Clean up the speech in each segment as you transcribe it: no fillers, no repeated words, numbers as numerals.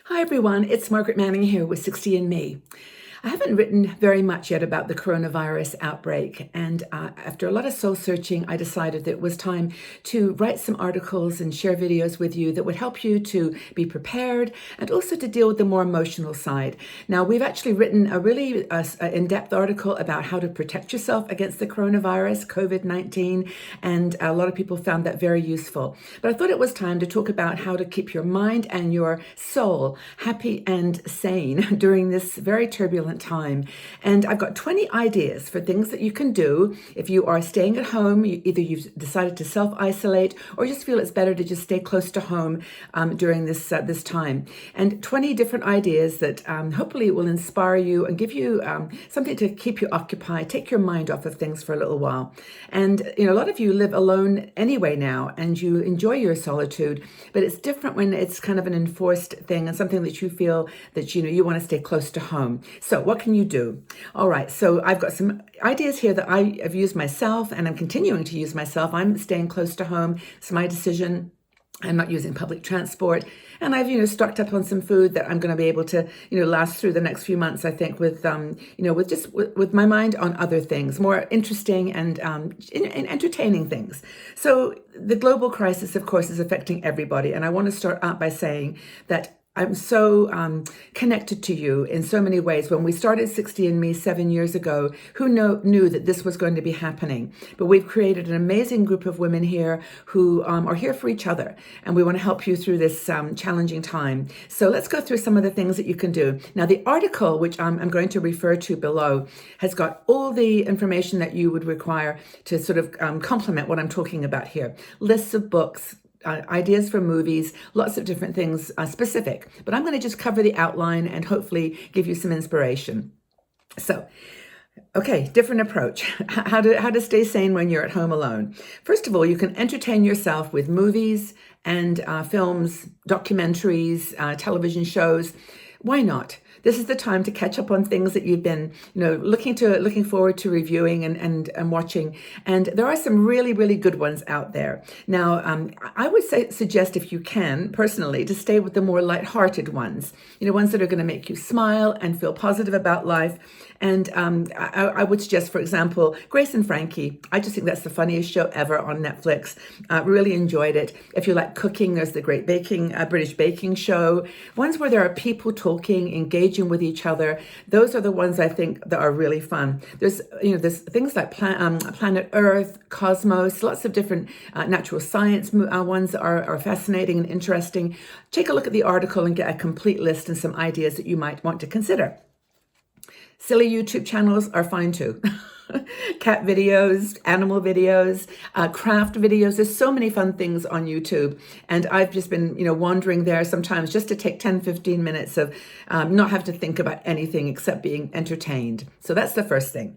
Hi everyone, it's Margaret Manning here with 60 and Me. I haven't written very much yet about the coronavirus outbreak, and after a lot of soul searching, I decided that it was time to write some articles and share videos with you that would help you to be prepared and also to deal with the more emotional side. Now, we've actually written a really in-depth article about how to protect yourself against the coronavirus, COVID-19, and a lot of people found that very useful. But I thought it was time to talk about how to keep your mind and your soul happy and sane during this very turbulent time. And I've got 20 ideas for things that you can do if you are staying at home. Either you've decided to self-isolate or just feel it's better to just stay close to home during this time. And 20 different ideas that hopefully will inspire you and give you something to keep you occupied, take your mind off of things for a little while. And a lot of you live alone anyway now, and you enjoy your solitude, but it's different when it's kind of an enforced thing and something that you feel that you want to stay close to home. So what can you do? All right, so I've got some ideas here that I have used myself, and I'm continuing to use myself. I'm staying close to home. It's my decision. I'm not using public transport, and I've stocked up on some food that I'm going to be able to last through the next few months. I think with with my mind on other things, more interesting and entertaining things. So the global crisis, of course, is affecting everybody, and I want to start out by saying that I'm so connected to you in so many ways. When we started 60 and Me 7 years ago, who knew that this was going to be happening? But we've created an amazing group of women here who are here for each other, and we want to help you through this challenging time. So let's go through some of the things that you can do. Now, the article, which I'm going to refer to below, has got all the information that you would require to sort of complement what I'm talking about here. Lists of books, ideas for movies, lots of different things specific. But I'm going to just cover the outline and hopefully give you some inspiration. So, okay, different approach. How to stay sane when you're at home alone. First of all, you can entertain yourself with movies and films, documentaries, television shows. Why not? This is the time to catch up on things that you've been, looking forward to reviewing and watching. And there are some really, really good ones out there. Now, I would suggest, if you can, personally, to stay with the more lighthearted ones. Ones that are going to make you smile and feel positive about life. And I would suggest, for example, Grace and Frankie. I just think that's the funniest show ever on Netflix. Really enjoyed it. If you like cooking, there's the Great British Baking Show. Ones where there are people talking, engaging with each other. Those are the ones I think that are really fun. There's things like Planet Earth, Cosmos, lots of different natural science ones that are fascinating and interesting. Take a look at the article and get a complete list and some ideas that you might want to consider. Silly YouTube channels are fine too. Cat videos, animal videos, craft videos. There's so many fun things on YouTube. And I've just been, wandering there sometimes just to take 10, 15 minutes of not have to think about anything except being entertained. So that's the first thing.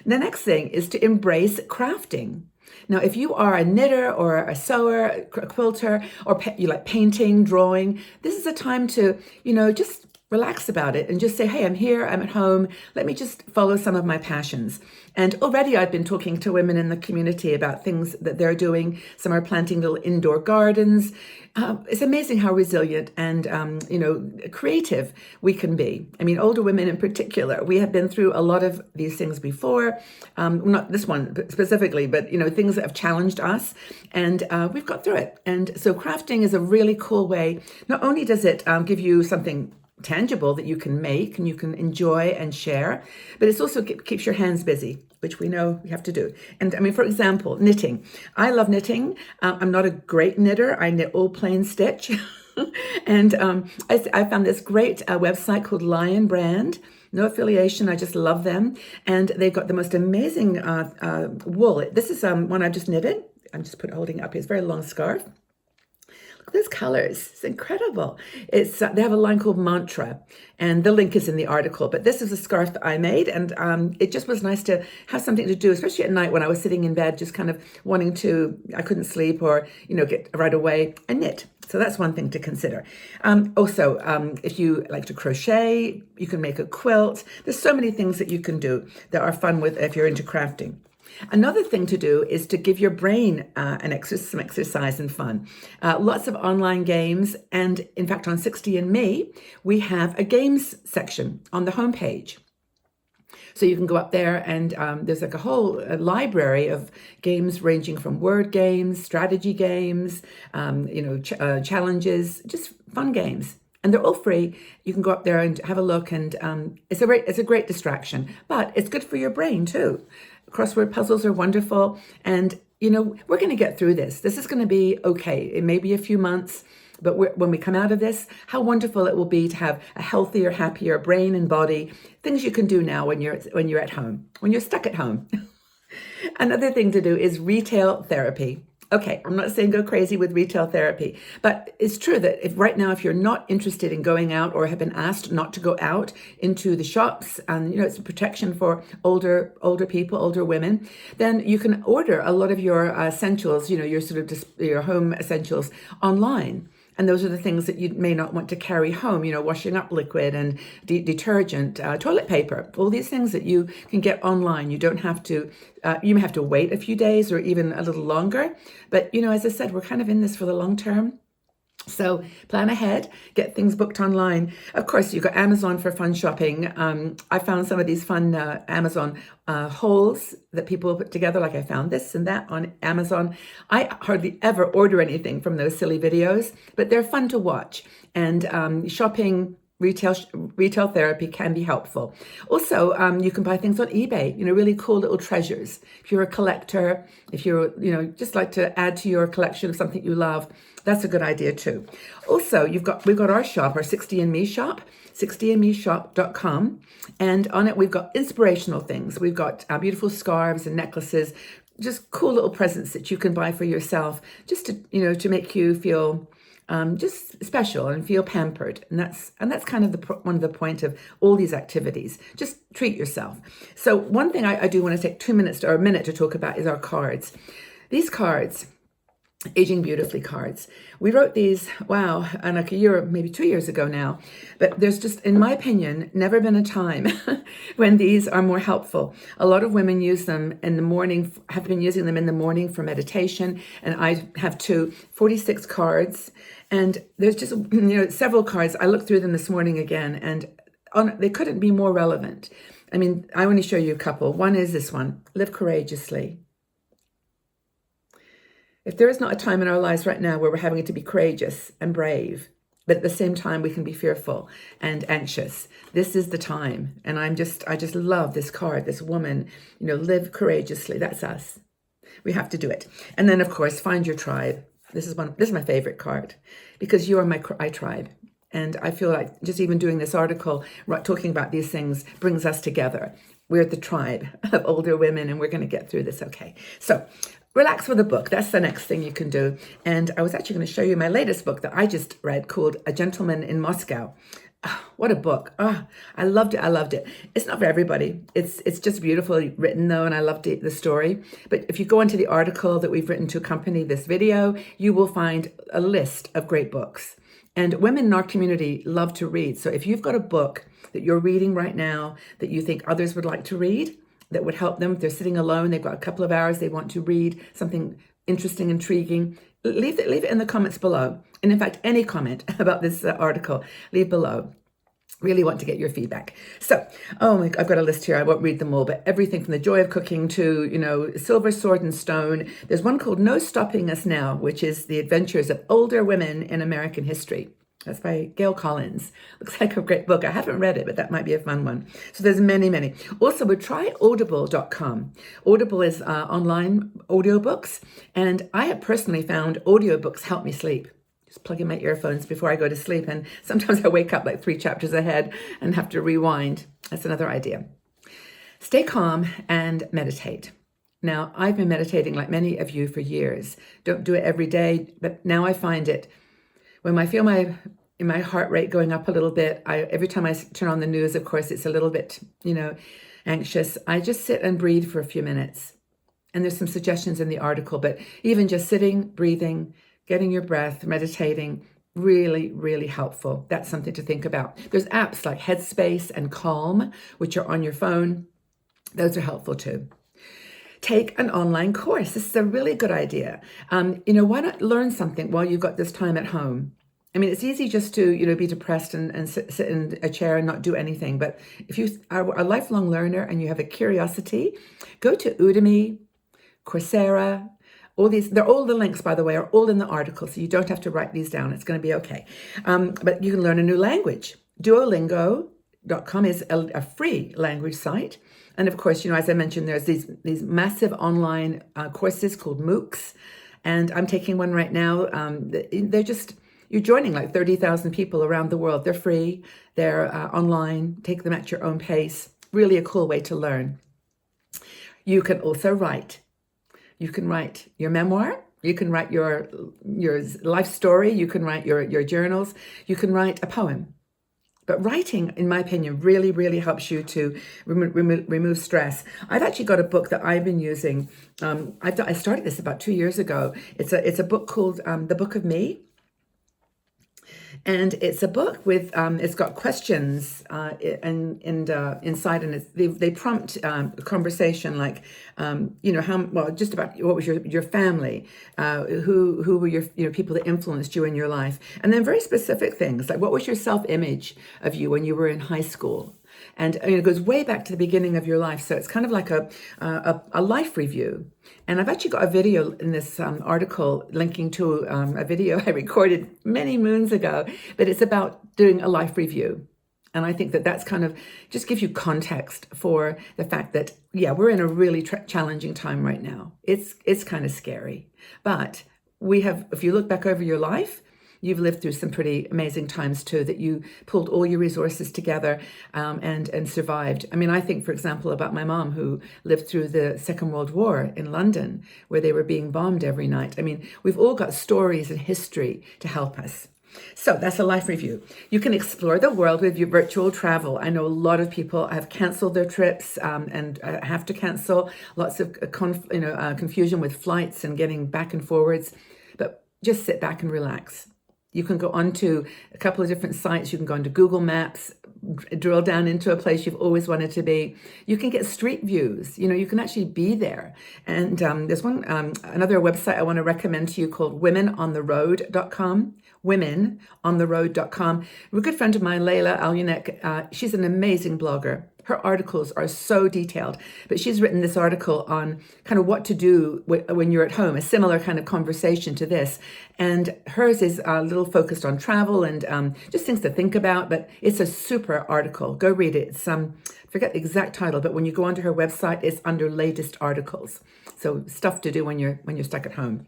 The next thing is to embrace crafting. Now, if you are a knitter or a sewer, a quilter, or you like painting, drawing, this is a time to, just relax about it and just say, hey, I'm here, I'm at home. Let me just follow some of my passions. And already I've been talking to women in the community about things that they're doing. Some are planting little indoor gardens. It's amazing how resilient and, creative we can be. I mean, older women in particular, we have been through a lot of these things before. Not this one specifically, but, things that have challenged us, and we've got through it. And so crafting is a really cool way. Not only does it give you something tangible that you can make and you can enjoy and share, but it's also keeps your hands busy, which we know you have to do. And I mean, for example, knitting. I love knitting. I'm not a great knitter. I knit all plain stitch. And I found this great website called Lion Brand. No affiliation. I just love them. And they've got the most amazing wool. This is one I just knitted. I'm just holding it up here. It's a very long scarf. Those colors, it's incredible. It's they have a line called Mantra, and the link is in the article. But this is a scarf that I made, and it just was nice to have something to do, especially at night when I was sitting in bed, just kind of wanting to. I couldn't sleep or get right away and knit. So that's one thing to consider. Also, if you like to crochet, you can make a quilt. There's so many things that you can do that are fun with if you're into crafting. Another thing to do is to give your brain some exercise and fun. Lots of online games, and in fact, on 60andMe, we have a games section on the homepage. So you can go up there and there's like a whole library of games ranging from word games, strategy games, challenges, just fun games. And they're all free. You can go up there and have a look, and it's a great distraction, but it's good for your brain too. Crossword puzzles are wonderful, and we're going to get through this. This is going to be okay. It may be a few months, but when we come out of this, how wonderful it will be to have a healthier, happier brain and body. Things you can do now when you're at home, when you're stuck at home. Another thing to do is retail therapy. Okay, I'm not saying go crazy with retail therapy, but it's true that if you're not interested in going out or have been asked not to go out into the shops, and it's a protection for older people, older women, then you can order a lot of your essentials, your sort of your home essentials online. And those are the things that you may not want to carry home, washing up liquid and detergent, toilet paper, all these things that you can get online. You don't have to, you may have to wait a few days or even a little longer. But, as I said, we're kind of in this for the long term. So plan ahead, get things booked online. Of course, you've got Amazon for fun shopping. I found some of these fun Amazon hauls that people put together, like I found this and that on Amazon. I hardly ever order anything from those silly videos, but they're fun to watch. And shopping, retail therapy can be helpful. Also, you can buy things on eBay, really cool little treasures. If you're a collector, if you're, just like to add to your collection of something you love, that's a good idea too. Also, we've got our shop, our 60andMe shop, 60andmeshop.com. And on it, we've got inspirational things. We've got beautiful scarves and necklaces, just cool little presents that you can buy for yourself, just to make you feel just special and feel pampered. And that's kind of one of the point of all these activities. Just treat yourself. So one thing I do want to take 2 minutes or a minute to talk about is our cards. These cards, Aging Beautifully cards. We wrote these, and like a year, maybe 2 years ago now. But there's just, in my opinion, never been a time when these are more helpful. A lot of women use them in the morning, have been using them in the morning for meditation. And I have 46 cards. And there's just, several cards. I looked through them this morning again, and they couldn't be more relevant. I mean, I want to show you a couple. One is this one, Live Courageously. If there is not a time in our lives right now where we're having to be courageous and brave, but at the same time we can be fearful and anxious, this is the time. And I just love this card, this woman, live courageously. That's us. We have to do it. And then, of course, find your tribe. This is my favorite card, because you are my tribe. And I feel like just even doing this article, talking about these things, brings us together. We're the tribe of older women, and we're going to get through this okay. So relax with a book. That's the next thing you can do. And I was actually going to show you my latest book that I just read called A Gentleman in Moscow. Oh, what a book. Oh, I loved it. It's not for everybody. It's just beautifully written though, and I loved the story. But if you go into the article that we've written to accompany this video, you will find a list of great books. And women in our community love to read. So if you've got a book that you're reading right now that you think others would like to read, that would help them, if they're sitting alone, they've got a couple of hours, they want to read something interesting, intriguing, leave it in the comments below. And in fact, any comment about this article, leave below. Really want to get your feedback. So, I've got a list here. I won't read them all, but everything from the joy of cooking to, silver, sword, and stone. There's one called No Stopping Us Now, which is the adventures of older women in American history. That's by Gail Collins. Looks like a great book. I haven't read it, but that might be a fun one. So there's many, many. Also, but try audible.com. Audible is online audiobooks, and I have personally found audiobooks help me sleep. Just plug in my earphones before I go to sleep, and sometimes I wake up like 3 chapters ahead and have to rewind. That's another idea. Stay calm and meditate. Now, I've been meditating like many of you for years. Don't do it every day, but now I find it when I feel my heart rate going up a little bit. Every time I turn on the news, of course, it's a little bit, anxious. I just sit and breathe for a few minutes. And there's some suggestions in the article, but even just sitting, breathing, getting your breath, meditating, really, really helpful. That's something to think about. There's apps like Headspace and Calm, which are on your phone. Those are helpful too. take an online course. This is a really good idea. Why not learn something while you've got this time at home? I mean, it's easy just to, be depressed and sit in a chair and not do anything. But if you are a lifelong learner and you have a curiosity, go to Udemy, Coursera, all these. They're all the links, by the way, are all in the article. So you don't have to write these down. It's going to be okay. But you can learn a new language. Duolingo.com is a free language site. And of course, as I mentioned, there's these massive online courses called MOOCs. And I'm taking one right now. You're joining like 30,000 people around the world. They're free. They're online. Take them at your own pace. Really a cool way to learn. You can also write. You can write your memoir. You can write your life story. You can write your journals. You can write a poem. But writing, in my opinion, really, really helps you to remove stress. I've actually got a book that I've been using. I started this about 2 years ago. It's a book called The Book of Me. And it's a book with, it's got questions inside, and they prompt conversation like, just about what was your family, who were your people that influenced you in your life, and then very specific things like what was your self-image of you when you were in high school. And it goes way back to the beginning of your life. So it's kind of like a life review. And I've actually got a video in this article linking to a video I recorded many moons ago, but it's about doing a life review. And I think that's kind of just gives you context for the fact that, we're in a really challenging time right now. It's kind of scary. But if you look back over your life, you've lived through some pretty amazing times too, that you pulled all your resources together and survived. I mean, I think, for example, about my mom who lived through the Second World War in London, where they were being bombed every night. I mean, we've all got stories and history to help us. So that's a life review. You can explore the world with your virtual travel. I know a lot of people have canceled their trips and have to cancel. Lots of confusion with flights and getting back and forwards. But just sit back and relax. You can go onto a couple of different sites. You can go onto Google Maps, drill down into a place you've always wanted to be. You can get street views. You can actually be there. And there's another website I want to recommend to you called womenontheroad.com. Womenontheroad.com. A good friend of mine, Layla Alunek, she's an amazing blogger. Her articles are so detailed, but she's written this article on kind of what to do when you're at home, a similar kind of conversation to this. And hers is a little focused on travel and just things to think about, but it's a super article. Go read it. It's forget the exact title, but when you go onto her website, it's under latest articles. So stuff to do when you're stuck at home.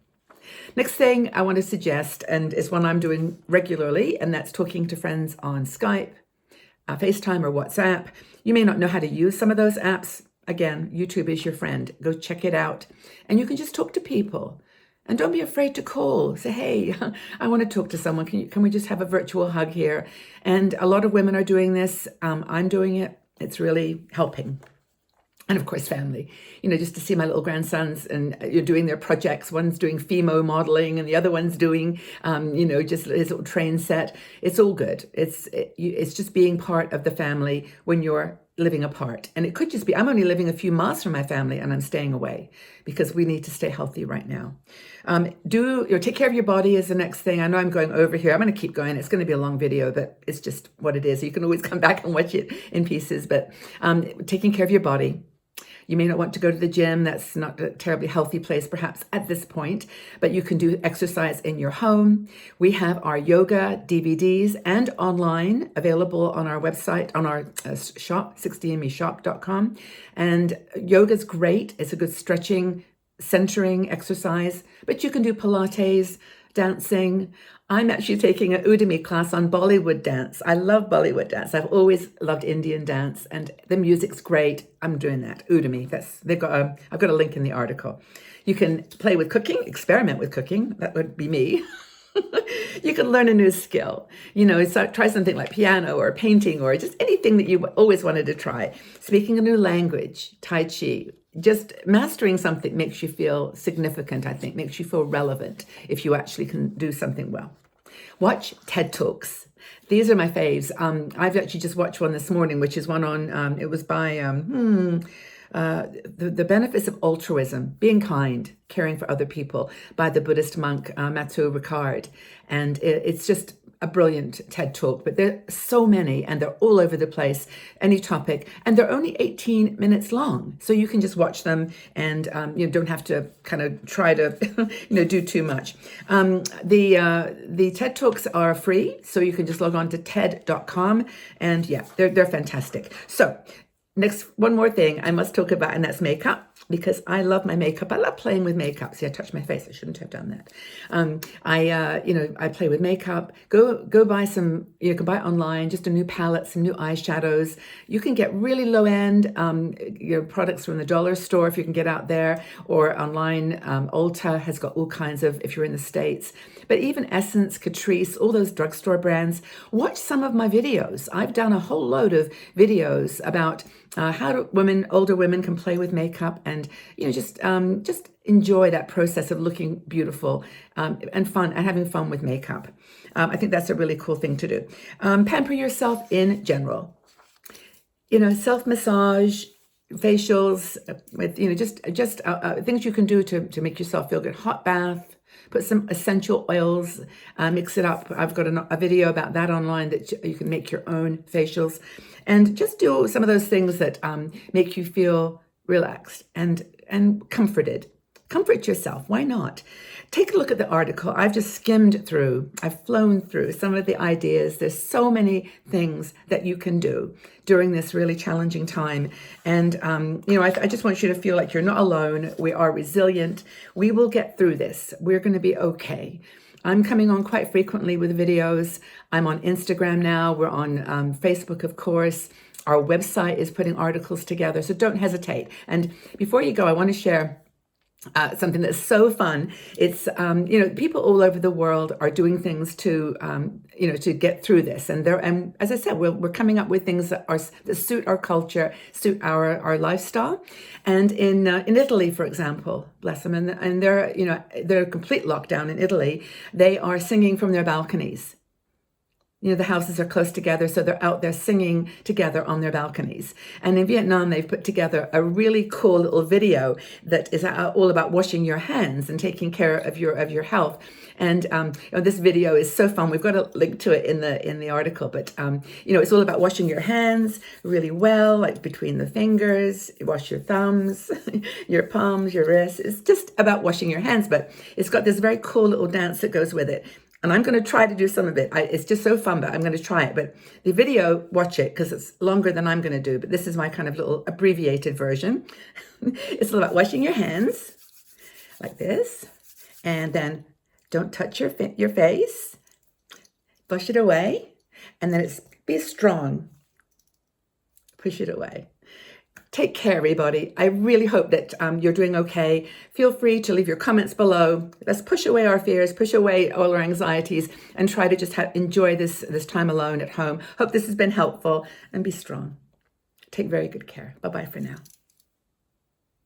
Next thing I want to suggest, and it's one I'm doing regularly, and that's talking to friends on Skype, FaceTime or WhatsApp. You may not know how to use some of those apps. Again, YouTube is your friend. Go check it out. And you can just talk to people. And don't be afraid to call. Say, hey, I want to talk to someone. Can we just have a virtual hug here? And a lot of women are doing this. I'm doing it. It's really helping. And of course, family, just to see my little grandsons and you're doing their projects. One's doing Fimo modeling and the other one's doing, just his little train set. It's all good. It's just being part of the family when you're living apart. And it could just be, I'm only living a few miles from my family and I'm staying away because we need to stay healthy right now. Take care of your body is the next thing. I know I'm going over here. I'm going to keep going. It's going to be a long video, but it's just what it is. You can always come back and watch it in pieces, but taking care of your body. You may not want to go to the gym. That's not a terribly healthy place, perhaps at this point, but you can do exercise in your home. We have our yoga DVDs and online available on our website, on our shop, 60andmeshop.com. And yoga's great. It's a good stretching, centering exercise, but you can do Pilates, dancing. I'm actually taking an Udemy class on Bollywood dance. I love Bollywood dance. I've always loved Indian dance and the music's great. I'm doing that. Udemy. I've got a link in the article. You can play with cooking, experiment with cooking. That would be me. You can learn a new skill. Try something like piano or painting or just anything that you always wanted to try. Speaking a new language, Tai Chi. Just mastering something makes you feel significant, I think, makes you feel relevant if you actually can do something well. Watch TED Talks. These are my faves. I've actually just watched one this morning, which is one on, it was by the benefits of altruism, being kind, caring for other people, by the Buddhist monk Mathieu Ricard. And it's just a brilliant TED Talk, but there are so many and they're all over the place, any topic, and they're only 18 minutes long. So you can just watch them and you don't have to kind of try to do too much. The TED Talks are free, so you can just log on to TED.com, and yeah, they're fantastic. So next, one more thing I must talk about, and that's makeup, because I love my makeup. I love playing with makeup. See, I touched my face. I shouldn't have done that. I play with makeup. Go buy some. You can buy online just a new palette, some new eyeshadows. You can get really low end products from the dollar store if you can get out there, or online. Ulta has got all kinds of, if you're in the States. But even Essence, Catrice, all those drugstore brands. Watch some of my videos. I've done a whole load of videos about how older women can play with makeup, and just enjoy that process of looking beautiful and fun, and having fun with makeup. I think that's a really cool thing to do. Pamper yourself in general. Self massage, facials, with just things you can do to make yourself feel good. Hot bath. Put some essential oils, mix it up. I've got a video about that online, that you can make your own facials, and just do some of those things that make you feel relaxed and comforted. Comfort yourself. Why not? Take a look at the article. I've just skimmed through. I've flown through some of the ideas. There's so many things that you can do during this really challenging time. And, I just want you to feel like you're not alone. We are resilient. We will get through this. We're going to be okay. I'm coming on quite frequently with videos. I'm on Instagram now. We're on Facebook, of course. Our website is putting articles together. So don't hesitate. And before you go, I want to share something that's so fun. It's, people all over the world are doing things to get through this. And as I said, we're coming up with things that suit our culture, suit our lifestyle. And in Italy, for example, bless them, and they're complete lockdown in Italy. They are singing from their balconies. The houses are close together, so they're out there singing together on their balconies. And in Vietnam, they've put together a really cool little video that is all about washing your hands and taking care of your health. And this video is so fun. We've got a link to it in the article. But it's all about washing your hands really well, like between the fingers. You wash your thumbs, your palms, your wrists. It's just about washing your hands, but it's got this very cool little dance that goes with it. And I'm going to try to do some of it. It's just so fun, but I'm going to try it. But the video, watch it, because it's longer than I'm going to do. But this is my kind of little abbreviated version. It's all about washing your hands like this. And then don't touch your face. Push it away. And then be strong. Push it away. Take care, everybody. I really hope that you're doing okay. Feel free to leave your comments below. Let's push away our fears, push away all our anxieties, and try to just enjoy this time alone at home. Hope this has been helpful, and be strong. Take very good care. Bye-bye for now.